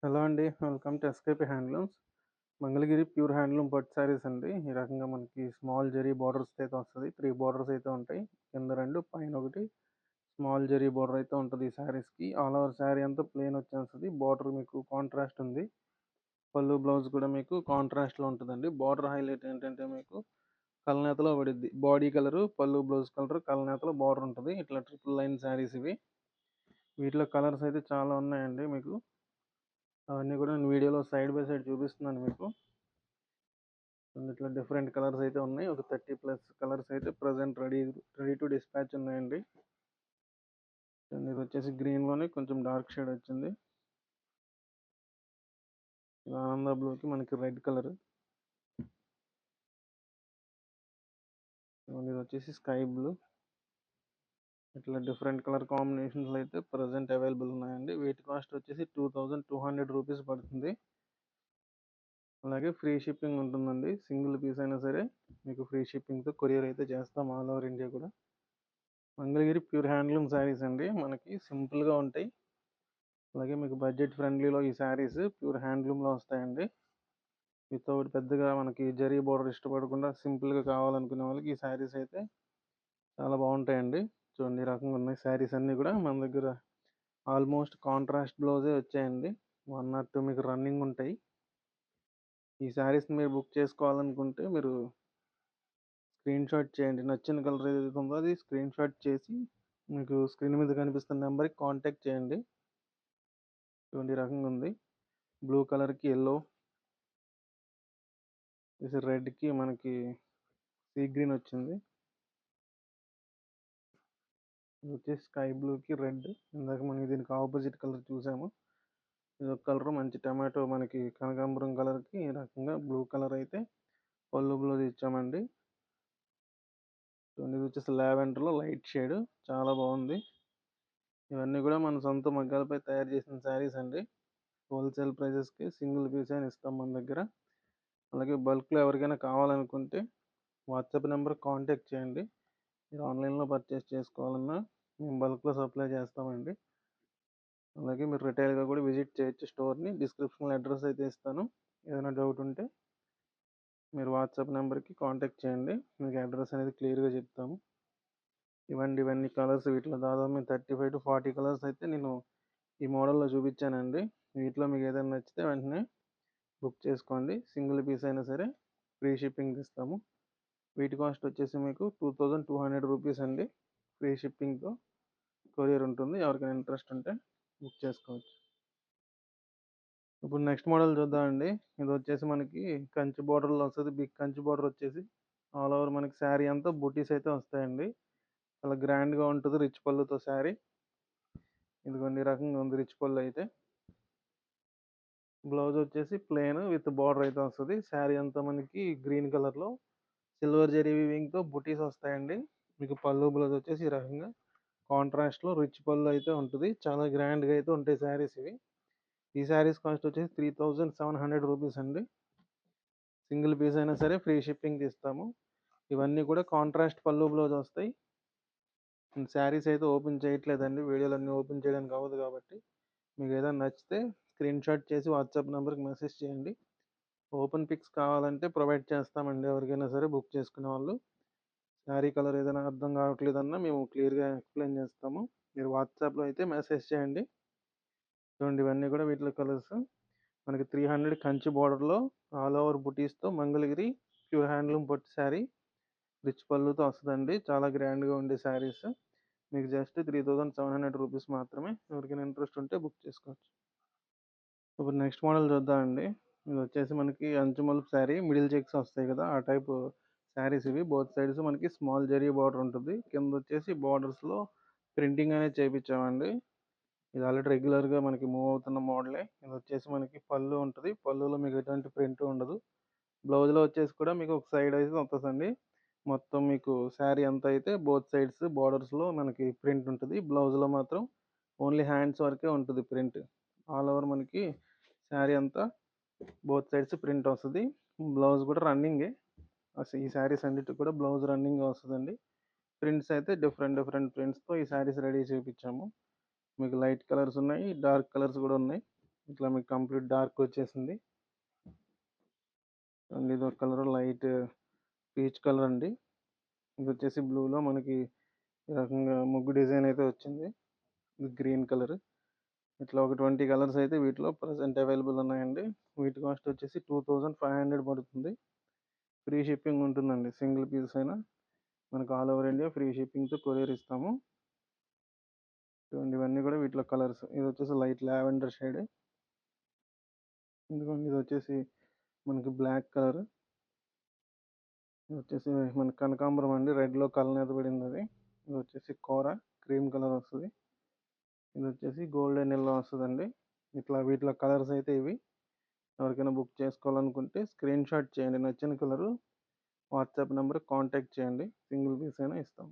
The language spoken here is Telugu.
హలో అండి. Welcome to SKP handlooms. Mangalagiri pure handloom పట్టు శారీస్ అండి. ఈ రకంగా మనకి స్మాల్ జరీ బోర్డర్స్‌తో అయితే వస్తది. 3 బోర్డర్స్ అయితే ఉంటాయి. కింద 2 పైన ఒకటి స్మాల్ జరీ బోర్డర్ అయితే ఉంటది ఈ శారీస్‌కి. ఆల్ ఓవర్ శారీ అంతా ప్లెయిన్ వచ్చేస్తది. బోర్డర్ మీకు కాంట్రాస్ట్ ఉంది. పళ్ళు, బ్లౌజ్ కూడా మీకు కాంట్రాస్ట్‌లో ఉంటదండి. బోర్డర్ హైలైట్ ఏంటంటే మీకు కలనేతలో పడిద్ది. బాడీ కలరు, పళ్ళు, బ్లౌజ్ కలర్ కలనేతలో బోర్డర్ ఉంటది. ఇట్లా ట్రిపుల్ లైన్ శారీస్ ఇవి. వీటిలో కలర్స్ అయితే చాలా ఉన్నాయండి మీకు. అవన్నీ కూడా నేను వీడియోలో సైడ్ బై సైడ్ చూపిస్తున్నాను మీకు. ఇట్లా డిఫరెంట్ కలర్స్ అయితే ఉన్నాయి. ఒక 30+ కలర్స్ అయితే ప్రజెంట్ రెడీ టు డిస్పాచ్ ఉన్నాయండి. అండ్ ఇది వచ్చేసి గ్రీన్‌లోనే కొంచెం డార్క్ షేడ్ వచ్చింది. ఇది ఆనంద బ్లూకి మనకి రెడ్ కలర్. ఇది వచ్చేసి స్కై బ్లూ. ఇట్లా డిఫరెంట్ కలర్ కాంబినేషన్స్లో అయితే ప్రజెంట్ అవైలబుల్ ఉన్నాయండి. వీటి కాస్ట్ వచ్చేసి 2200 రూపీస్ పడుతుంది. అలాగే ఫ్రీ షిప్పింగ్ ఉంటుందండి. సింగిల్ పీస్ అయినా సరే మీకు ఫ్రీ షిప్పింగ్తో కొరియర్ అయితే చేస్తాం ఆల్ ఓవర్ ఇండియా కూడా. మంగళగిరి ప్యూర్ హ్యాండ్లూమ్ శారీస్ అండి. మనకి సింపుల్గా ఉంటాయి. అలాగే మీకు బడ్జెట్ ఫ్రెండ్లీలో ఈ శారీస్ ప్యూర్ హ్యాండ్లూమ్లో వస్తాయండి. వితౌట్ పెద్దగా మనకి జరీ బోర్డర్ ఇష్టపడకుండా సింపుల్గా కావాలనుకునే వాళ్ళకి ఈ శారీస్ అయితే చాలా బాగుంటాయండి. చూడండి ఈ రకంగా ఉన్నాయి శారీస్ అన్నీ కూడా మన దగ్గర. ఆల్మోస్ట్ కాంట్రాస్ట్ బ్లౌజే వచ్చాయండి. 1 ఆర్ 2 మీకు రన్నింగ్ ఉంటాయి. ఈ శారీస్ మీరు బుక్ చేసుకోవాలనుకుంటే మీరు స్క్రీన్ షాట్ చేయండి. నచ్చిన కలర్ ఏదైతే ఉందో అది స్క్రీన్ షాట్ చేసి మీకు స్క్రీన్ మీద కనిపిస్తున్న నెంబర్కి కాంటాక్ట్ చేయండి. చూడండి ఈ రకంగా ఉంది. బ్లూ కలర్కి ఎల్లో, రెడ్కి మనకి సీ గ్రీన్ వచ్చింది. ఇది వచ్చేసి స్కై బ్లూకి రెడ్. ఇందాక మనం దీనికి ఆపోజిట్ కలర్ చూసాము. ఇది ఒక కలర్ మంచి టమాటో మనకి కనకాంబరం కలర్కి ఈ రకంగా బ్లూ కలర్ అయితే పళ్ళు బ్లౌజ్ ఇచ్చామండి. చూడండి ఇది వచ్చేసి లావెండర్లో లైట్ షేడ్, చాలా బాగుంది. ఇవన్నీ కూడా మన సొంత మగ్గాలపై తయారు చేసిన శారీస్ అండి. హోల్సేల్ ప్రైజెస్కి సింగిల్ పీస్ అయినా ఇస్తాం మన దగ్గర. అలాగే బల్క్లో ఎవరికైనా కావాలనుకుంటే వాట్సాప్ నెంబర్ కాంటాక్ట్ చేయండి. మీరు ఆన్లైన్లో పర్చేస్ చేసుకోవాలన్నా మేము బల్క్లో సప్లై చేస్తామండి. అలాగే మీరు రిటైల్గా కూడా విజిట్ చేయొచ్చు స్టోర్ని. డిస్క్రిప్షన్లో అడ్రస్ అయితే ఇస్తాను. ఏదైనా డౌట్ ఉంటే మీరు వాట్సాప్ నెంబర్కి కాంటాక్ట్ చేయండి. మీకు అడ్రస్ అనేది క్లియర్గా చెప్తాము. ఇవన్నీ కలర్స్. వీటిలో దాదాపు 35 to 40 కలర్స్ అయితే నేను ఈ మోడల్లో చూపించానండి. వీటిలో మీకు ఏదైనా నచ్చితే వెంటనే బుక్ చేసుకోండి. సింగిల్ పీస్ అయినా సరే ఫ్రీ షిప్పింగ్ ఇస్తాము. వీటి కాస్ట్ వచ్చేసి మీకు 2200 రూపీస్ అండి. ఫ్రీ షిప్పింగ్తో కొరియర్ ఉంటుంది. ఎవరికైనా ఇంట్రెస్ట్ ఉంటే బుక్ చేసుకోవచ్చు. ఇప్పుడు నెక్స్ట్ మోడల్ చూద్దామండి. ఇది వచ్చేసి మనకి కంచి బోర్డర్లో వస్తుంది. బిగ్ కంచి బోర్డర్ వచ్చేసి ఆల్ ఓవర్ మనకి శారీ అంతా బుటీస్ అయితే వస్తాయండి. చాలా గ్రాండ్గా ఉంటుంది రిచ్ పళ్ళుతో శారీ. ఇదిగోండి ఈ రకంగా ఉంది రిచ్ పళ్ళు అయితే. బ్లౌజ్ వచ్చేసి ప్లెయిన్ విత్ బార్డర్ అయితే వస్తుంది. శారీ అంతా మనకి గ్రీన్ కలర్లో సిల్వర్ జరీ వీవింగ్తో బుటీస్ వస్తాయండి. మీకు పళ్ళు బ్లౌజ్ వచ్చేసి ఈ రకంగా కాంట్రాస్ట్లో రిచ్ పళ్ళు అయితే ఉంటుంది. చాలా గ్రాండ్గా అయితే ఉంటాయి శారీస్ ఇవి. ఈ శారీస్ కాస్ట్ వచ్చేసి 3700 రూపీస్ అండి. సింగిల్ పీస్ అయినా సరే ఫ్రీ షిప్పింగ్ ఇస్తాము. ఇవన్నీ కూడా కాంట్రాస్ట్ పళ్ళు బ్లౌజ్ వస్తాయి. శారీస్ అయితే ఓపెన్ చేయట్లేదండి. వీడియోలు అన్నీ ఓపెన్ చేయడానికి అవ్వదు కాబట్టి మీకు ఏదైనా నచ్చితే స్క్రీన్ షాట్ చేసి వాట్సాప్ నెంబర్కి మెసేజ్ చేయండి. ఓపెన్ పిక్స్ కావాలంటే ప్రొవైడ్ చేస్తామండి ఎవరికైనా సరే బుక్ చేసుకునే వాళ్ళు. శారీ కలర్ ఏదైనా అర్థం కావట్లేదన్నా మేము క్లియర్గా ఎక్స్ప్లెయిన్ చేస్తాము. మీరు వాట్సాప్లో అయితే మెసేజ్ చేయండి. చూడండి ఇవన్నీ కూడా వీటిలో కలర్స్. మనకి 300 కంచి బార్డర్లో ఆల్ ఓవర్ బుటీస్తో మంగళగిరి ప్యూర్ హ్యాండ్లూమ్ పట్టు శారీ రిచ్ పళ్ళుతో వస్తుందండి. చాలా గ్రాండ్గా ఉండే శారీస్. మీకు జస్ట్ 3700 రూపీస్ మాత్రమే. ఎవరికైనా ఇంట్రెస్ట్ ఉంటే బుక్ చేసుకోవచ్చు. ఇప్పుడు నెక్స్ట్ మోడల్ చూద్దామండి. ఇది వచ్చేసి మనకి అంచుమలుపు శారీ మిడిల్ చెక్స్ వస్తాయి కదా, ఆ టైప్ శారీస్ ఇవి. బోత్ సైడ్స్ మనకి స్మాల్ జరీ బార్డర్ ఉంటుంది. కింద వచ్చేసి బార్డర్స్లో ప్రింటింగ్ అనేది చేయించామండి. ఇది ఆల్రెడీ రెగ్యులర్గా మనకి మూవ్ అవుతున్న మోడలే. ఇది వచ్చేసి మనకి పళ్ళు ఉంటుంది. పళ్ళులో మీకు ఎటువంటి ప్రింట్ ఉండదు. బ్లౌజ్లో వచ్చేసి కూడా మీకు ఒక సైడ్ అయితే వస్తుందండి. మొత్తం మీకు శారీ అంతా అయితే బోత్ సైడ్స్ బార్డర్స్లో మనకి ప్రింట్ ఉంటుంది. బ్లౌజ్లో మాత్రం ఓన్లీ హ్యాండ్స్ వరకే ఉంటుంది ప్రింట్. ఆల్ ఓవర్ మనకి శారీ అంతా బోత్ సైడ్స్ ప్రింట్ వస్తుంది. బ్లౌజ్ కూడా రన్నింగే. అసలు ఈ శారీస్ అన్నిటికి కూడా బ్లౌజ్ రన్నింగ్ వస్తుందండి. ప్రింట్స్ అయితే డిఫరెంట్ ప్రింట్స్తో ఈ శారీస్ రెడీ చేయించాము. మీకు లైట్ కలర్స్ ఉన్నాయి, డార్క్ కలర్స్ కూడా ఉన్నాయి. ఇట్లా మీకు కంప్లీట్ డార్క్ వచ్చేసింది అండ్ ఇది ఒక కలర్ లైట్ పీచ్ కలర్ అండి. ఇది వచ్చేసి బ్లూలో మనకి ఈ రకంగా ముగ్గు డిజైన్ అయితే వచ్చింది. ఇది గ్రీన్ కలర్. ఇట్లా ఒక 20 కలర్స్ అయితే వీటిలో ప్రజెంట్ అవైలబుల్ ఉన్నాయండి. వీటి కాస్ట్ వచ్చేసి 2500 పడుతుంది. ఫ్రీ షిప్పింగ్ ఉంటుందండి. సింగిల్ పీస్ అయినా మనకు ఆల్ ఓవర్ ఇండియా ఫ్రీ షిప్పింగ్తో కొరియర్ ఇస్తాము. చూడండి ఇవన్నీ కూడా వీటిలో కలర్స్. ఇది వచ్చేసి లైట్ లావెండర్ షేడ్. ఎందుకంటే ఇది వచ్చేసి మనకి బ్లాక్ కలర్. ఇది వచ్చేసి మనకి కనకాంబరం అండి, రెడ్లో కలనేత పడింది అది. ఇది వచ్చేసి కోర క్రీమ్ కలర్ వస్తుంది. ఇది వచ్చేసి గోల్డెన్ ఎల్లో వస్తుందండి. ఇట్లా వీటిలో కలర్స్ అయితే ఇవి. ఎవరికైనా బుక్ చేసుకోవాలనుకుంటే స్క్రీన్ షాట్ చేయండి, నచ్చిన కలరు వాట్సాప్ నెంబర్ కాంటాక్ట్ చేయండి. సింగిల్ పీస్ అయినా ఇస్తాం.